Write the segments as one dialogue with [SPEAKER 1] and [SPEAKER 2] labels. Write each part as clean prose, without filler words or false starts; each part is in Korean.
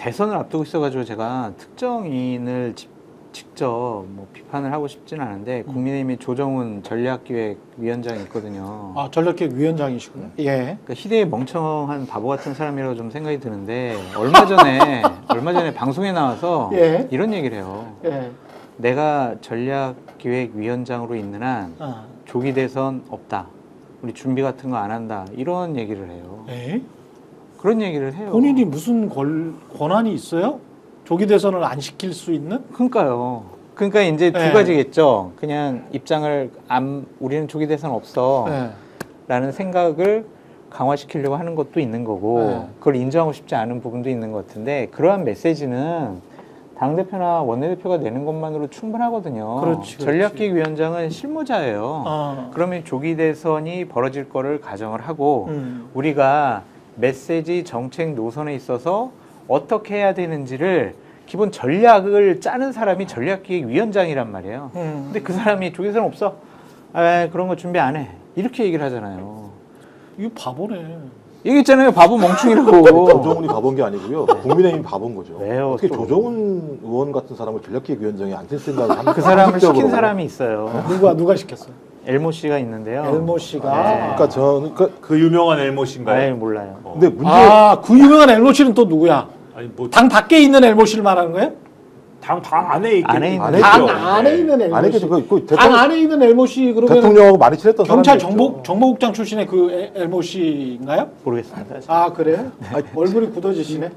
[SPEAKER 1] 대선을 앞두고 있어가지고 제가 특정인을 직접 뭐 비판을 하고 싶지는 않은데 국민의힘이 조정훈 전략기획위원장이 있거든요.
[SPEAKER 2] 아, 전략기획위원장이시군요. 예.
[SPEAKER 1] 그러니까 희대의 멍청한 바보 같은 사람이라고 좀 생각이 드는데 얼마 전에 방송에 나와서
[SPEAKER 2] 예.
[SPEAKER 1] 이런 얘기를 해요.
[SPEAKER 2] 예.
[SPEAKER 1] 내가 전략기획위원장으로 있는 한 조기 대선 없다. 우리 준비 같은 거 안 한다. 이런 얘기를 해요.
[SPEAKER 2] 예?
[SPEAKER 1] 그런 얘기를 해요.
[SPEAKER 2] 본인이 무슨 권한이 있어요? 조기 대선을 안 시킬 수 있는?
[SPEAKER 1] 그러니까요. 그러니까 이제 두
[SPEAKER 2] 네.
[SPEAKER 1] 가지겠죠. 그냥 입장을 우리는 조기 대선 없어
[SPEAKER 2] 예.
[SPEAKER 1] 라는 생각을 강화시키려고 하는 것도 있는 거고
[SPEAKER 2] 네.
[SPEAKER 1] 그걸 인정하고 싶지 않은 부분도 있는 것 같은데 그러한 메시지는 당대표나 원내대표가 내는 것만으로 충분하거든요.
[SPEAKER 2] 그렇지.
[SPEAKER 1] 전략기획위원장은 실무자예요. 그러면 조기 대선이 벌어질 거를 가정을 하고 우리가 메시지 정책 노선에 있어서 어떻게 해야 되는지를 기본 전략을 짜는 사람이 전략기획위원장이란 말이에요. 근데 그 사람이 조기 대선 없어. 아, 그런 거 준비 안 해. 이렇게 얘기를 하잖아요.
[SPEAKER 2] 이거 바보네.
[SPEAKER 1] 얘기했잖아요. 바보 멍충이라고.
[SPEAKER 3] 조정훈이 바본 게 아니고요. 국민의힘 바본 거죠.
[SPEAKER 1] 왜요,
[SPEAKER 3] 어떻게
[SPEAKER 1] 또?
[SPEAKER 3] 조정훈 의원 같은 사람을 전략기획위원장에 앉힐 생각을 합니까?
[SPEAKER 1] 그 사람을 시킨
[SPEAKER 3] 상식적으로.
[SPEAKER 1] 사람이 있어요.
[SPEAKER 2] 누가 시켰어요?
[SPEAKER 1] 엘모 씨가 있는데요.
[SPEAKER 2] 엘모 씨가.
[SPEAKER 1] 네.
[SPEAKER 3] 그러니까 저는
[SPEAKER 4] 그 유명한 엘모 씨인가요?
[SPEAKER 1] 아예 몰라요.
[SPEAKER 3] 근데 문제
[SPEAKER 2] 그 유명한 엘모 씨는 또 누구야?
[SPEAKER 4] 아니 뭐
[SPEAKER 2] 당 밖에 있는 엘모 씨를 말하는 거예요?
[SPEAKER 4] 당 안에 있겠
[SPEAKER 1] 안에 있는
[SPEAKER 3] 안에
[SPEAKER 2] 당
[SPEAKER 3] 있죠.
[SPEAKER 2] 안에 있는 엘모
[SPEAKER 3] 아니
[SPEAKER 2] 씨.
[SPEAKER 3] 그
[SPEAKER 2] 당 안에 있는 엘모 씨 그러면
[SPEAKER 3] 대통령하고 많이 친했던
[SPEAKER 2] 경찰
[SPEAKER 3] 사람이었죠.
[SPEAKER 2] 정보국장 출신의 그 엘모 씨인가요?
[SPEAKER 1] 모르겠습니다.
[SPEAKER 2] 아 그래요? 얼굴이 굳어지시네.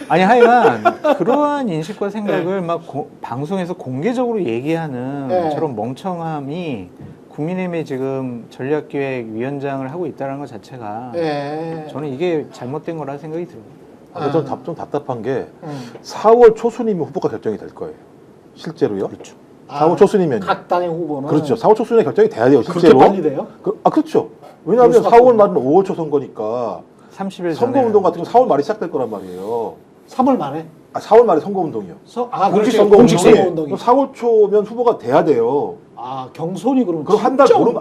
[SPEAKER 1] 아니 하여간 그러한 인식과 생각을 막 방송에서 공개적으로 얘기하는
[SPEAKER 2] 네.
[SPEAKER 1] 저런 멍청함이 국민의힘이 지금 전략기획위원장을 하고 있다는 것 자체가
[SPEAKER 2] 예.
[SPEAKER 1] 저는 이게 잘못된 거라 생각이 들어요.
[SPEAKER 3] 저는 좀 답답한 게 4월 초순이면 후보가 결정이 될 거예요. 실제로요?
[SPEAKER 1] 그렇죠.
[SPEAKER 3] 4월 초순이면요.
[SPEAKER 2] 각 당의 후보는
[SPEAKER 3] 그렇죠. 4월 초순에 결정이 돼야 돼요.
[SPEAKER 2] 그렇게
[SPEAKER 3] 실제로.
[SPEAKER 2] 빨리 돼요?
[SPEAKER 3] 그렇죠. 왜냐하면
[SPEAKER 2] 그럴 수밖에
[SPEAKER 3] 4월 말은 5월 초 선거니까
[SPEAKER 1] 30일
[SPEAKER 3] 선거운동 같은 거 4월 말에 시작될 거란 말이에요.
[SPEAKER 2] 3월 말에.
[SPEAKER 3] 4월 말에 선거운동이요.
[SPEAKER 2] 공식
[SPEAKER 3] 선거운동이
[SPEAKER 2] 선거운동이.
[SPEAKER 3] 4월 초면 후보가 돼야 돼요.
[SPEAKER 2] 경선이 그러면
[SPEAKER 3] 그럼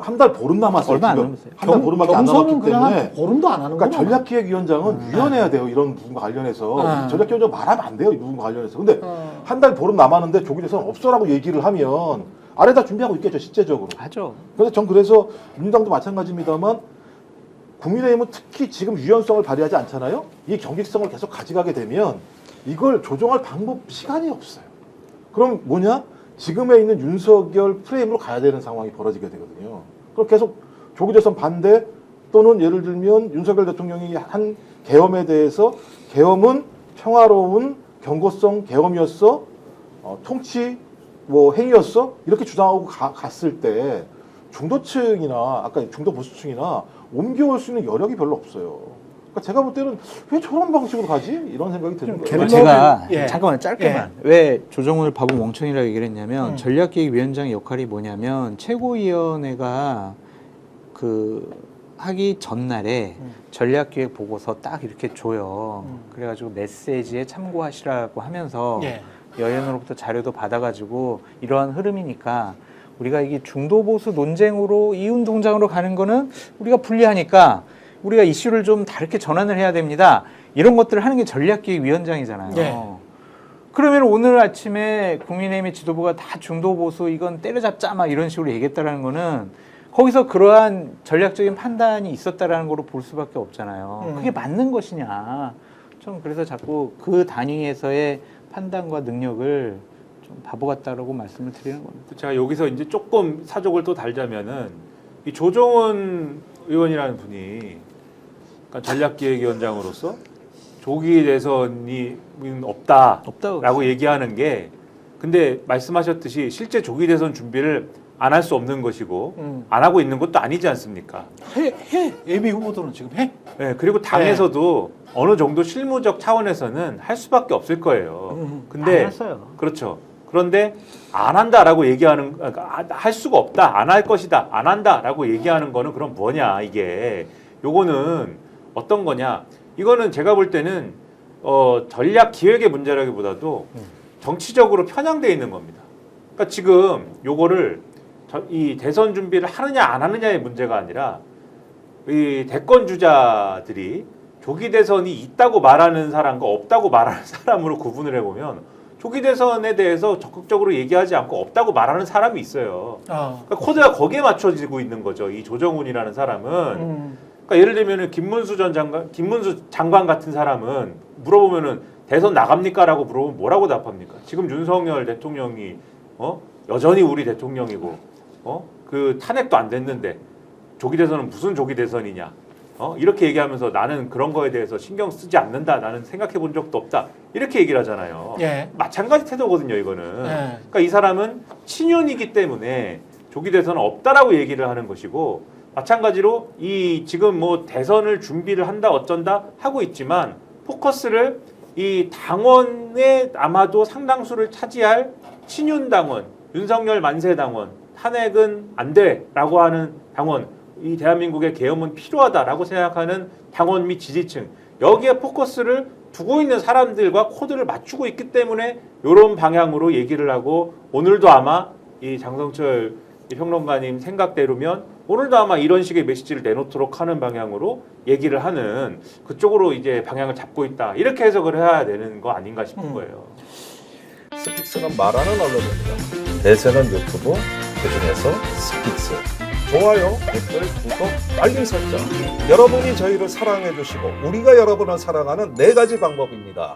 [SPEAKER 3] 한 달 보름 남았어요.
[SPEAKER 1] 얼마 안
[SPEAKER 3] 지금.
[SPEAKER 1] 남았어요.
[SPEAKER 3] 한 달 보름밖에 안
[SPEAKER 2] 경선은
[SPEAKER 3] 남았기
[SPEAKER 2] 그냥
[SPEAKER 3] 때문에.
[SPEAKER 2] 한 보름도 안 하는
[SPEAKER 3] 그러니까
[SPEAKER 2] 거야.
[SPEAKER 3] 전략기획위원장은 유연해야 돼요. 이런 부분과 관련해서. 전략기획위원장 말하면 안 돼요. 이 부분과 관련해서. 근데 한 달 보름 남았는데 조기 대선 없어라고 얘기를 하면 아래다 준비하고 있겠죠. 실제적으로.
[SPEAKER 1] 하죠.
[SPEAKER 3] 그래서 민주당도 마찬가지입니다만 국민의힘은 특히 지금 유연성을 발휘하지 않잖아요. 이 경직성을 계속 가져가게 되면 이걸 조정할 방법, 시간이 없어요. 그럼 뭐냐? 지금에 있는 윤석열 프레임으로 가야 되는 상황이 벌어지게 되거든요. 그럼 계속 조기 대선 반대 또는 예를 들면 윤석열 대통령이 한 계엄에 대해서 계엄은 평화로운 경고성 계엄이었어, 통치 행위였어 이렇게 주장하고 갔을 때 중도층이나 아까 중도 보수층이나 옮겨올 수 있는 여력이 별로 없어요. 그러니까 제가 볼 때는 왜 저런 방식으로 가지? 이런 생각이 드는 거예요.
[SPEAKER 1] 제가
[SPEAKER 2] 예.
[SPEAKER 1] 잠깐만 짧게만 왜 조정훈을 바보 멍청이라고 얘기를 했냐면 전략기획위원장의 역할이 뭐냐면 최고위원회가 하기 전날에 전략기획 보고서 딱 이렇게 줘요. 그래가지고 메시지에 참고하시라고 하면서 여연으로부터 자료도 받아가지고 이러한 흐름이니까 우리가 이게 중도보수 논쟁으로 이윤동장으로 가는 거는 우리가 불리하니까 우리가 이슈를 좀 다르게 전환을 해야 됩니다. 이런 것들을 하는 게 전략기획위원장이잖아요. 그러면 오늘 아침에 국민의힘의 지도부가 다 중도보수 이건 때려잡자 막 이런 식으로 얘기했다는 거는 거기서 그러한 전략적인 판단이 있었다라는 거로 볼 수밖에 없잖아요. 그게 맞는 것이냐. 좀 그래서 자꾸 그 단위에서의 판단과 능력을 좀 바보 같다라고 말씀을 드리는 겁니다.
[SPEAKER 4] 제가 여기서 이제 조금 사족을 또 달자면은 이 조정훈 의원이라는 분이 그러니까 전략기획위원장으로서 조기 대선이 없다라고 얘기하는 게 근데 말씀하셨듯이 실제 조기 대선 준비를 안 할 수 없는 것이고 안 하고 있는 것도 아니지 않습니까?
[SPEAKER 2] 해. 예비 후보들은 지금 해.
[SPEAKER 4] 네, 그리고 당에서도 어느 정도 실무적 차원에서는 할 수밖에 없을 거예요. 근데
[SPEAKER 1] 안 했어요.
[SPEAKER 4] 그렇죠. 그런데 안 한다라고 얘기하는 할 수가 없다, 안 할 것이다, 안 한다라고 얘기하는 거는 그럼 뭐냐 이게 요거는 어떤 거냐? 이거는 제가 볼 때는 전략 기획의 문제라기보다도 정치적으로 편향돼 있는 겁니다. 그러니까 지금 요거를 이 대선 준비를 하느냐 안 하느냐의 문제가 아니라 이 대권 주자들이 조기 대선이 있다고 말하는 사람과 없다고 말하는 사람으로 구분을 해보면 조기 대선에 대해서 적극적으로 얘기하지 않고 없다고 말하는 사람이 있어요. 그러니까 코드가 거기에 맞춰지고 있는 거죠. 이 조정훈이라는 사람은. 그러니까 예를 들면은 김문수 장관 같은 사람은 물어보면은 대선 나갑니까라고 물어보면 뭐라고 답합니까? 지금 윤석열 대통령이 여전히 우리 대통령이고 그 탄핵도 안 됐는데 조기 대선은 무슨 조기 대선이냐? 이렇게 얘기하면서 나는 그런 거에 대해서 신경 쓰지 않는다. 나는 생각해 본 적도 없다. 이렇게 얘기를 하잖아요.
[SPEAKER 2] 예.
[SPEAKER 4] 마찬가지 태도거든요, 이거는.
[SPEAKER 2] 예.
[SPEAKER 4] 그러니까 이 사람은 친윤이기 때문에 조기 대선은 없다라고 얘기를 하는 것이고 마찬가지로 이 지금 뭐 대선을 준비를 한다 어쩐다 하고 있지만 포커스를 이 당원에 아마도 상당수를 차지할 친윤 당원, 윤석열 만세 당원, 탄핵은 안 돼라고 하는 당원, 이 대한민국의 계엄은 필요하다라고 생각하는 당원 및 지지층 여기에 포커스를 두고 있는 사람들과 코드를 맞추고 있기 때문에 이런 방향으로 얘기를 하고 오늘도 아마 이 장성철 평론가님 생각대로면 오늘도 아마 이런 식의 메시지를 내놓도록 하는 방향으로 얘기를 하는 그쪽으로 이제 방향을 잡고 있다 이렇게 해석을 해야 되는 거 아닌가 싶은 거예요.
[SPEAKER 5] 스픽스는 말하는 언론입니다. 대세는 유튜브, 그중에서 스픽스. 좋아요, 댓글, 구독, 알림 설정. 여러분이 저희를 사랑해 주시고 우리가 여러분을 사랑하는 4가지 방법입니다.